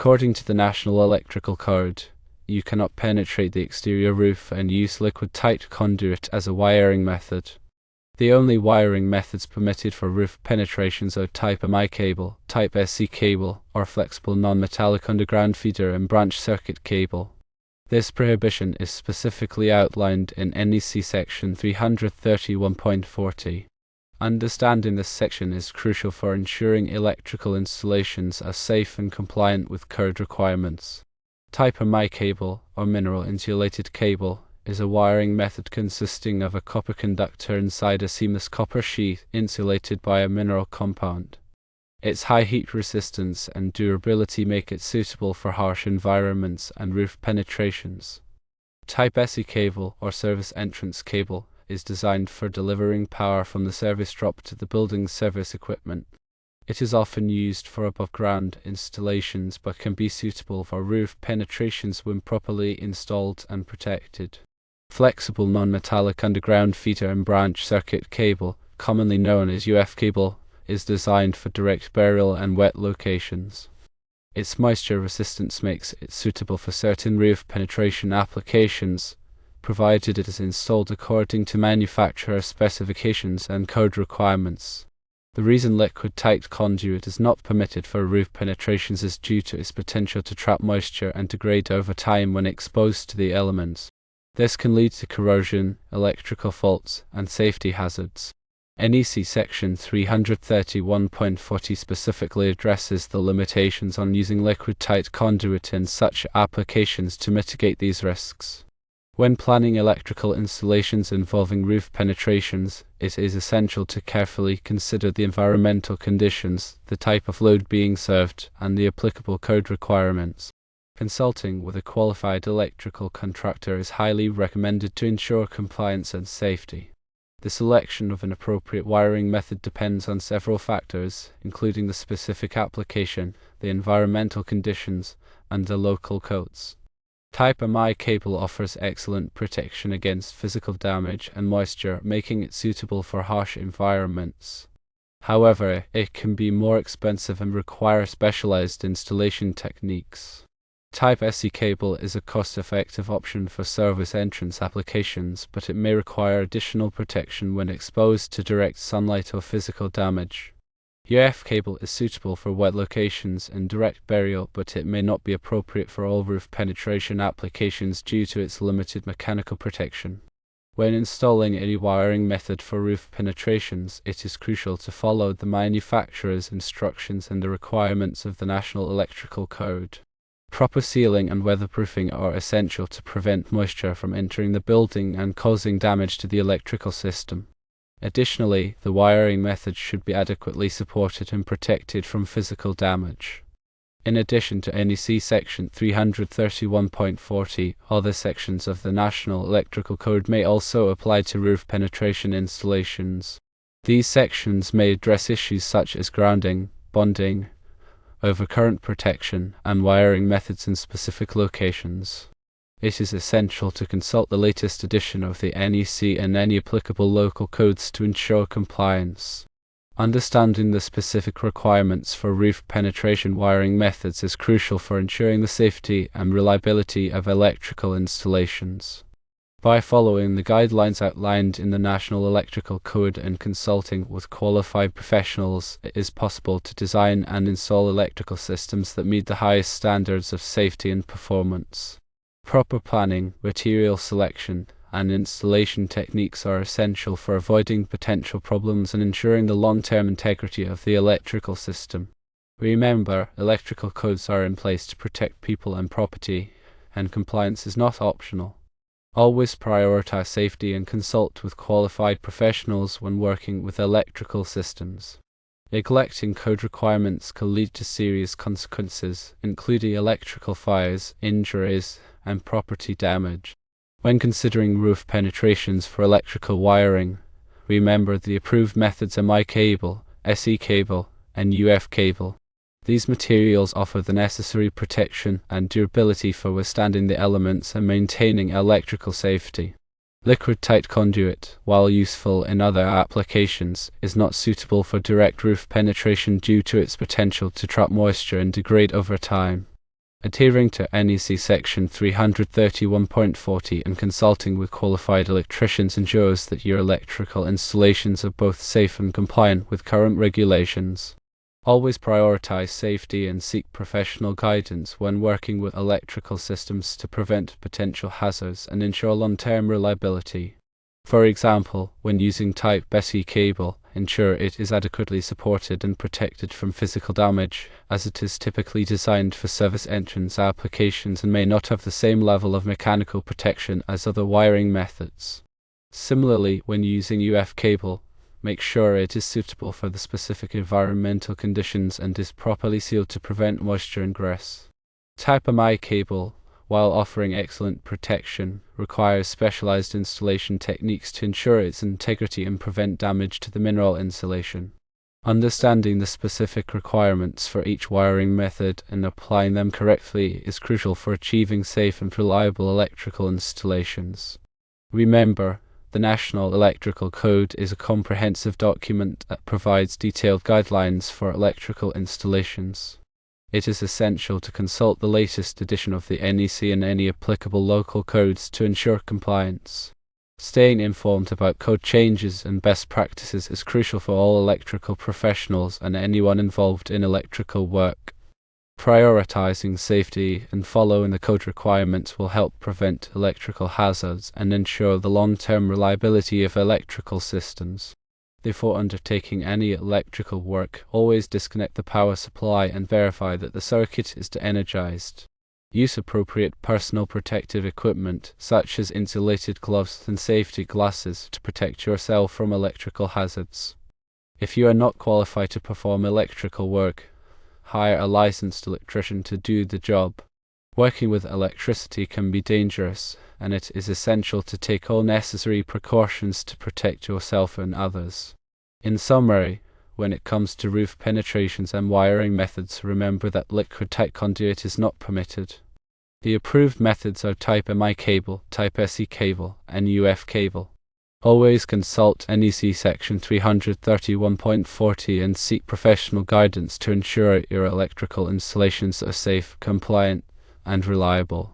According to the National Electrical Code, you cannot penetrate the exterior roof and use liquid-tight conduit as a wiring method. The only wiring methods permitted for roof penetrations are Type MI cable, Type SC cable, or flexible non-metallic underground feeder and branch circuit cable. This prohibition is specifically outlined in NEC Section 331.40. Understanding this section is crucial for ensuring electrical installations are safe and compliant with code requirements. Type MI cable, or mineral insulated cable, is a wiring method consisting of a copper conductor inside a seamless copper sheath insulated by a mineral compound. Its high heat resistance and durability make it suitable for harsh environments and roof penetrations. Type SE cable, or service entrance cable, is designed for delivering power from the service drop to the building's service equipment. It is often used for above-ground installations but can be suitable for roof penetrations when properly installed and protected. Flexible non-metallic underground feeder and branch circuit cable, commonly known as UF cable, is designed for direct burial and wet locations. Its moisture resistance makes it suitable for certain roof penetration applications, provided it is installed according to manufacturer specifications and code requirements. The reason liquid-tight conduit is not permitted for roof penetrations is due to its potential to trap moisture and degrade over time when exposed to the elements. This can lead to corrosion, electrical faults, and safety hazards. NEC Section 331.40 specifically addresses the limitations on using liquid-tight conduit in such applications to mitigate these risks. When planning electrical installations involving roof penetrations, it is essential to carefully consider the environmental conditions, the type of load being served, and the applicable code requirements. Consulting with a qualified electrical contractor is highly recommended to ensure compliance and safety. The selection of an appropriate wiring method depends on several factors, including the specific application, the environmental conditions, and the local codes. Type MI cable offers excellent protection against physical damage and moisture, making it suitable for harsh environments. However, it can be more expensive and require specialized installation techniques. Type SE cable is a cost-effective option for service entrance applications, but it may require additional protection when exposed to direct sunlight or physical damage. UF cable is suitable for wet locations and direct burial, but it may not be appropriate for all roof penetration applications due to its limited mechanical protection. When installing any wiring method for roof penetrations, it is crucial to follow the manufacturer's instructions and the requirements of the National Electrical Code. Proper sealing and weatherproofing are essential to prevent moisture from entering the building and causing damage to the electrical system. Additionally, the wiring method should be adequately supported and protected from physical damage. In addition to NEC Section 331.40, other sections of the National Electrical Code may also apply to roof penetration installations. These sections may address issues such as grounding, bonding, overcurrent protection, and wiring methods in specific locations. It is essential to consult the latest edition of the NEC and any applicable local codes to ensure compliance. Understanding the specific requirements for roof penetration wiring methods is crucial for ensuring the safety and reliability of electrical installations. By following the guidelines outlined in the National Electrical Code and consulting with qualified professionals, it is possible to design and install electrical systems that meet the highest standards of safety and performance. Proper planning, material selection, and installation techniques are essential for avoiding potential problems and ensuring the long-term integrity of the electrical system. Remember, electrical codes are in place to protect people and property, and compliance is not optional. Always prioritize safety and consult with qualified professionals when working with electrical systems. Neglecting code requirements can lead to serious consequences, including electrical fires, injuries, and property damage. When considering roof penetrations for electrical wiring, remember the approved methods are MI cable, SE cable, and UF cable. These materials offer the necessary protection and durability for withstanding the elements and maintaining electrical safety. Liquid-tight conduit, while useful in other applications, is not suitable for direct roof penetration due to its potential to trap moisture and degrade over time. Adhering to NEC Section 331.40 and consulting with qualified electricians ensures that your electrical installations are both safe and compliant with current regulations. Always prioritize safety and seek professional guidance when working with electrical systems to prevent potential hazards and ensure long-term reliability. For example, when using Type SE cable, ensure it is adequately supported and protected from physical damage, as it is typically designed for service entrance applications and may not have the same level of mechanical protection as other wiring methods. Similarly, when using UF cable, make sure it is suitable for the specific environmental conditions and is properly sealed to prevent moisture ingress. Type MI cable, while offering excellent protection, requires specialized installation techniques to ensure its integrity and prevent damage to the mineral insulation. Understanding the specific requirements for each wiring method and applying them correctly is crucial for achieving safe and reliable electrical installations. Remember, the National Electrical Code is a comprehensive document that provides detailed guidelines for electrical installations. It is essential to consult the latest edition of the NEC and any applicable local codes to ensure compliance. Staying informed about code changes and best practices is crucial for all electrical professionals and anyone involved in electrical work. Prioritizing safety and following the code requirements will help prevent electrical hazards and ensure the long-term reliability of electrical systems. Before undertaking any electrical work, always disconnect the power supply and verify that the circuit is de-energized. Use appropriate personal protective equipment, such as insulated gloves and safety glasses, to protect yourself from electrical hazards. If you are not qualified to perform electrical work, hire a licensed electrician to do the job. Working with electricity can be dangerous, and it is essential to take all necessary precautions to protect yourself and others. In summary, when it comes to roof penetrations and wiring methods, remember that liquid-tight conduit is not permitted. The approved methods are Type MI cable, Type SE cable, and UF cable. Always consult NEC Section 331.40 and seek professional guidance to ensure your electrical installations are safe, compliant, and reliable.